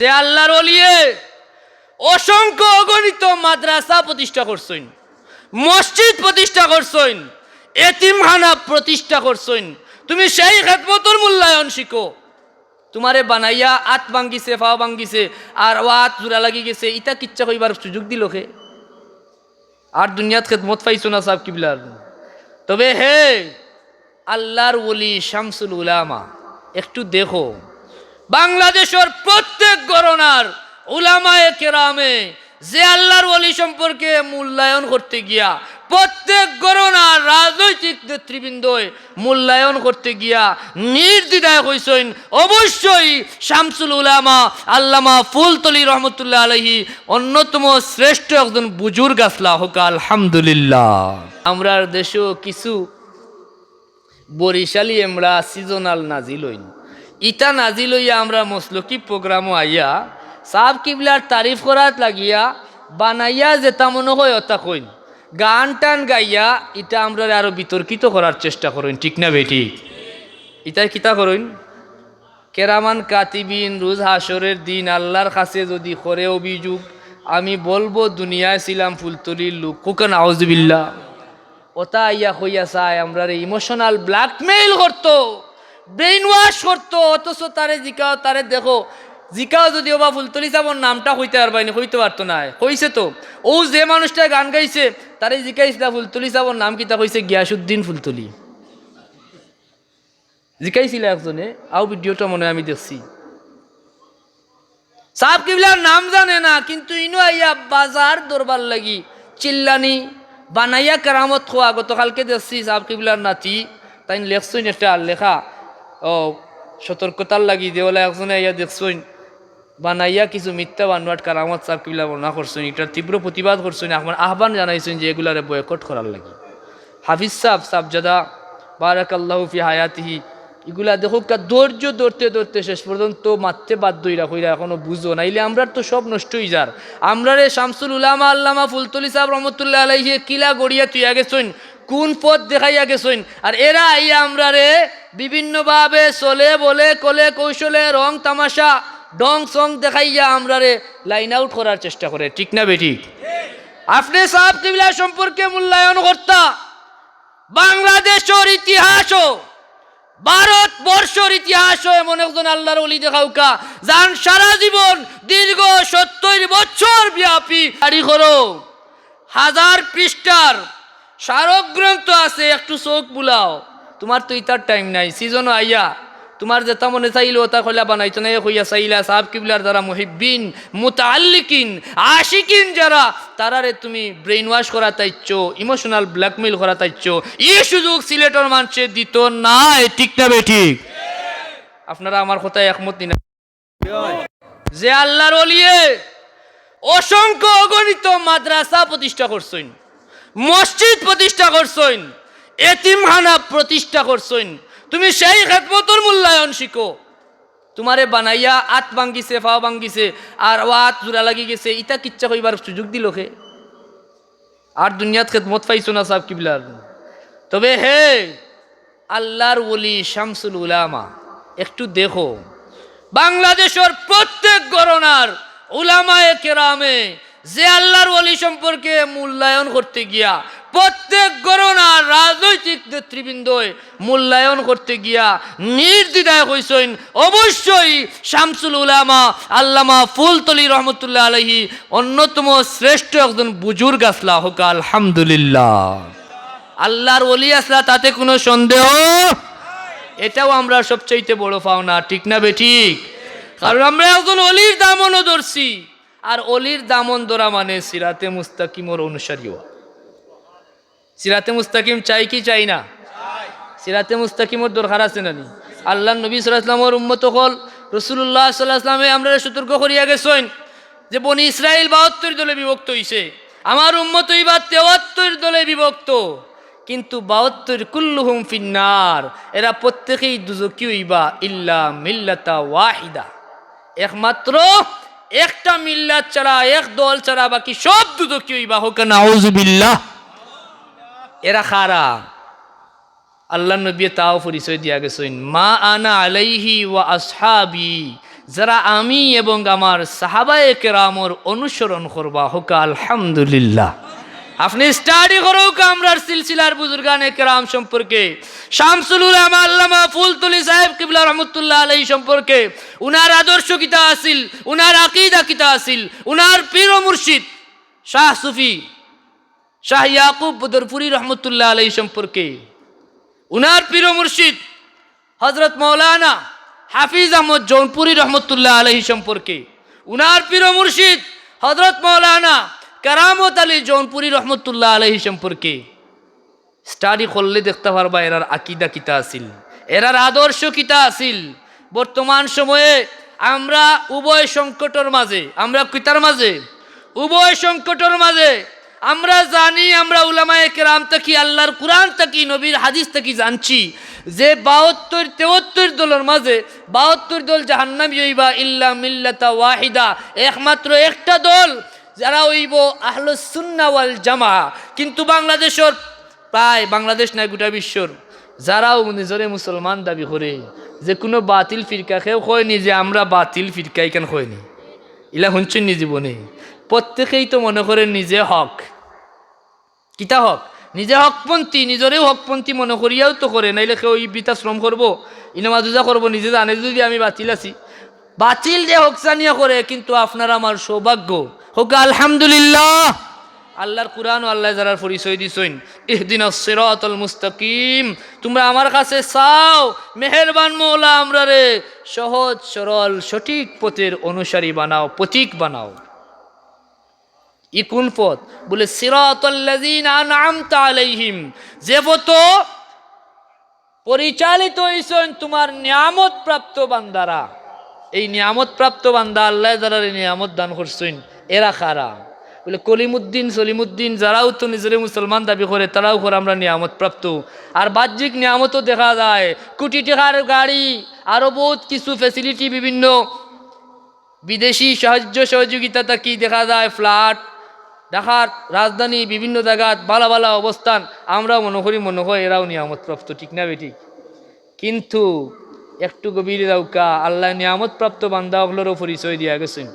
যে আল্লাহর ওলিয়ে অসংখ্য অগণিত মাদ্রাসা প্রতিষ্ঠা করছেন, মসজিদ প্রতিষ্ঠা করছেন, এতিমখানা প্রতিষ্ঠা করছেন। তুমি সেই খেদমতর মূল্যায়ন শিখো। তোমারে বানাইয়া আত ভাঙ্গিছে, ফা ভাঙ্গিছে, আর ওয়াত জোড়া লাগি গেছে, ইটা কিচ্ছা কইবার সুযোগ দিল কে? আর দুনিয়াত খেদমত পাইছো না সাহেব কিবলার। তবে হে আল্লাহর ওলি শামসুল উলামা, একটু দেখো বাংলাদেশের প্রত্যেক গণনার উলামায়ে কেরামে যে আল্লাহর ওলি সম্পর্কে মূল্যায়ন করতে গিয়া, প্রত্যেক গণনার রাজনৈতিক নেতৃবৃন্দই মূল্যায়ন করতে গিয়া নির্দ্বিধায় হইছেন অবশ্যই শামসুল উলামা আল্লামা ফুলতলি রহমতুল্লাহ আলাইহি অন্যতম শ্রেষ্ঠ একজন বুজুর্গ আসলা হোক আলহামদুলিল্লাহ। আমরা দেশেও কিছু বরিশালী আমরা সিজনাল নাজিল হইন, ইটা নাজিল হইয়া আমরা মসলকি প্রোগ্রামও আইয়া সাহাব কিবলার তারিফ করাত লাগিয়া বানাইয়া যেটা মনে হয় অতা কইন, গান টান গাইয়া ইটা আমরা আরো বিতর্কিত করার চেষ্টা করেন, ঠিক না বেটি? ইটা কিতা করেন? কেরামান কাতিবিন রোজ হাসরের দিন আল্লাহর কাছে যদি করে অভিযোগ, আমি বলবো দুনিয়ায় ছিলাম ফুলতলির লোক, কোকান আউযুবিল্লাহ, ওটা আইয়া হইয়া চায় আমরা ইমোশনাল ব্ল্যাকমেইল করতো, ব্রেইন ওয়াশ করতো। অথচ তারে জিকাও, তারে দেখো জিকাও যদি ওবা ফুলতলি সাবর নামটা হইতে পারবাইনি, হইতে পারতো না, কইছে তো ও যে মানুষটা গান গাইছে তারে জিকাইছিলা ফুলতলি সাবর নাম কিতা, কইছে গিয়াসউদ্দিন ফুলতলি জিকাইছিল একজনে। আও ভিডিওটা মনে আমি দেখছি। সাহেব কিবলার নাম জানে না, কিন্তু ইনো আইয়া বাজার দরবার লাগি চিল্লানি বানাইয়া কেরামত খোয়া। গতকালকে দেখছি সাহেব কিবলার নাতি তাই লেখছইন একটা লেখা, ও সতর্কতার লাগি দেওয়ালা একজনে আইয়া দেখছইন বানাইয়া কিছু মিথ্যা বানোয়াট কারামত সাহেব কিবলা বর্ণনা করছেন, এটার তীব্র প্রতিবাদ করছেন, এখন আহ্বান জানাইছেন যে এগুলারে বয়কট করার লাগি। হাফিজ সাহেব সাবজাদা বারাকাল্লাহু ফি হায়াতিহি এগুলা দেখো ধৈর্য ধরতে ধরতে শেষ পর্যন্ত মারতে বাধ্য হইরা এখনো বুঝো, নাইলে আমরা তো সব নষ্ট হয়ে যার। আমরা রে শামসুল উলামা আল্লামা ফুলতলি সাহেব রহমতুল্লাহ আলাইহি কিলা গড়িয়া তুইয়া গেছেন, কোন পথ দেখাইয়া গেছেন, আর এরা আইয়া আমরা রে বিভিন্নভাবে চলে বলে কলে কৌশলে রং তামাশা ডং সং দেখাইয়া আমরা রে লাইন আউট করার চেষ্টা করে, ঠিক না বেঠিক? আপনি সাহেব কিবলা সম্পর্কে মূল্যায়ন কর্তা বাংলাদেশের ইতিহাসও ভারতবর্ষের ইতিহাস এমন একজন আল্লাহর ওলি দেখাউকা যান সারা জীবন দীর্ঘ 70 বছর ব্যাপী তারিখ হলো 1000 পৃষ্ঠার স্মারক গ্রন্থ আছে। একটু চোখ বুলাও, তোমার তো ইতার টাইম নাই, সিজন আইয়া তোমার যেটা মনে চাইল ওটা কইলা বানাইতো না, কইয়া চাইলা সাহাব কিবলার যারা মুহিব্বিন মুতাআল্লিকিন আশিকিন যারা তারারে তুমি ব্রেইন ওয়াশ করা তাইছো, ইমোশনাল ব্ল্যাকমেইল করা তাইছো, এই সুযোগ সিলেটের মানুষে দিত না, ঠিক না বেঠিক? আপনারা আমার কথায় একমত নিন? যে আল্লাহর ওলিয়ে অসংখ্য অগণিত মাদ্রাসা প্রতিষ্ঠা করছেন, মসজিদ প্রতিষ্ঠা করছেন, এতিমখানা প্রতিষ্ঠা করছেন, তুমি সেই খেদমতর মূল্যায়ন শিখো। তোমারে বানাইয়া আত ভাঙ্গিছে, ফা ভাঙ্গিছে, আর ওয়াত জোড়া লাগি গেছে, ইটা কিচ্ছা কইবার সুযোগ দিল কে? আর দুনিয়াত খেদমত পাইছো না সাহেব কিবলার। তবে হে আল্লাহর ওলি শামসুল উলামা, একটু দেখো বাংলাদেশের প্রত্যেক গণনার উলামায়ে কেরামে যে আল্লাহর ওলি সম্পর্কে মূল্যায়ন করতে গিয়া, প্রত্যেক গণনার রাজনৈতিক নেতৃবৃন্দই মূল্যায়ন করতে গিয়া নির্দ্বিধায় হইছেন অবশ্যই শামসুল উলামা আল্লামা ফুলতলি রহমতুল্লাহ আলাইহি অন্যতম শ্রেষ্ঠ একজন বুজুর্গ আসলা হোক আলহামদুলিল্লাহ। আল্লাহর ওলি আসলা, তাতে কোনো সন্দেহ, এটাও আমরা সবচাইতে বড় পাওনা, ঠিক না বেঠিক? কারণ আমরা একজন অলির দামনও ধরছি, আর অলির দামন ধরা মানে সিরাতে মুস্তাকিমর অনুসারী হওয়া। সিরাতে মুস্তাকিম চাই কি চাই না? সিরাতে মুস্তাকিমর দরকার আছে না? আল্লাহ নবী সাল্লাল্লাহু আলাইহি ওয়াসাল্লামের উম্মত হল রাসূলুল্লাহ সাল্লাল্লাহু আলাইহি ওয়াসাল্লামে আমরা সতর্ক করিয়া গেছেন যে বনি ইসরাইল 72 দলে বিভক্ত হইছে, আমার উম্মত হইবা 73 দলে বিভক্ত, কিন্তু 72 কুল্লুহুম ফিন্নার, এরা প্রত্যেকেই দুজকি হইবা ইল্লা মিল্লাতা ওয়াহিদা, একমাত্র একটা মিল্লাত ছাড়া, এক দল ছাড়া বাকি সব দুজকি হইবা, হোক নাউযুবিল্লাহ। এরা খারা আল্লাহ নবী তাও পরিচয় দিয়া গেছেন, মা আনা আলাইহি ওয়া আসহাবি, যারা আমি এবং আমার সাহাবায়ে কেরামর অনুসরণ করবা হোক আলহামদুলিল্লাহ। আপনি স্টাডি করো আমরার সিলসিলার বুজুর্গানে কেরাম সম্পর্কে, শামসুল উলামা আল্লামা ফুলতুলি সাহেব কিবলা রহমতুল্লাহ আলাইহি সম্পর্কে, উনার আদর্শ কিতা আসিল, উনার আকীদা কিতা আসিল, উনার পীর ও মুর্শিদ শাহ সুফি শাহ ইয়াকুব বদরপুরি রহমতুল্লাহ আলাইহি সম্পর্কে, উনার পীর ও মুর্শিদ হযরত মাওলানা হাফিজ আহমদ জৌনপুরি রহমতুল্লাহ আলাইহি সম্পর্কে, উনার পীর ও মুর্শিদ হযরত মাওলানা কারামত আলী জৌনপুরি রহমতুল্লাহ আলাইহি সম্পর্কে স্টাডি করলে দেখতে পারবা এরার আকীদা কিতা আসিল, এরার আদর্শ কিতা আসিল। বর্তমান সময়ে আমরা উভয় সংকটের মাঝে, আমরা কিতার মাঝে, উভয় সংকটের মাঝে আমরা জানি, আমরা উলামায়ে কেরাম থাকি, আল্লাহর কুরআন থাকি, নবীর হাদিস থাকি জানছি যে ৭২-৭৩ দলের মাঝে ৭২ দল জাহান্নামী হইবা ইল্লা মিল্লাতা ওয়াহিদা, একমাত্র একটা দল যারা হইব আহলুস সুন্নাহ ওয়াল জামাআহ। কিন্তু বাংলাদেশের প্রায়, বাংলাদেশ নাই গোটা বিশ্বর যারাও নিজরে মুসলমান দাবি করে, যে কোনো বাতিল ফিরকা কেউ কয়নি যে আমরা বাতিল ফিরকা এখান কয়নি, ইলা শুনছেন নি জীবনে? প্রত্যেকেই তো মনে করেন নিজে হক, কিতা হক, নিজে হকপন্থী, নিজরেও হকপন্থী মনে করিয়াও তো করে, নাইলে কেউ বৃতাশ্রম করবো, ইনামাজুজা করবো, নিজে জানে যদি আমি বাতিল আছি, বাতিল যে হকসানিয়া করে। কিন্তু আপনার আমার সৌভাগ্য হোক আলহামদুলিল্লাহ, আল্লাহর কুরআন ও আল্লাহ যারার পরিচয় দিছেন, ইহদিনাস সিরাতাল মুস্তাকিম, তোমরা আমার কাছে চাও মেহেরবান মওলা আমরা রে সহজ সরল সঠিক পথের অনুসারী বানাও, পথিক বানাও। ই কোন পথ? বলে সিরাতাল্লাযীনা আনআমতা আলাইহিম, যে পথ পরিচালিত হইছেন তোমার নিয়ামত প্রাপ্ত বান্দারা। এই নিয়ামত প্রাপ্ত বান্দা আল্লাহ যারা নিয়ামত দান করছেন এরা কারা? বলে কলিমুদ্দিন সলিমুদ্দিন, যারাও তো নিজের মুসলমান দাবি করে তারাও করে আমরা নিয়ামত প্রাপ্ত। আর বাহ্যিক নিয়ামতও দেখা যায়, কোটি টাকার গাড়ি, আরও বহুত কিছু ফ্যাসিলিটি, বিভিন্ন বিদেশি সাহায্য সহযোগিতা থাকি দেখা যায়, ফ্ল্যাট, ঢাকার রাজধানী বিভিন্ন জায়গাত ভালো ভালো অবস্থান, আমরা মনে করি এরাও নিয়ামত প্রাপ্ত, ঠিক না বেঠিক? কিন্তু একটু গভীরে যাওকা, আল্লাহ নিয়ামত প্রাপ্ত বান্দাগুলোরও পরিচয় দিয়া গেছেন।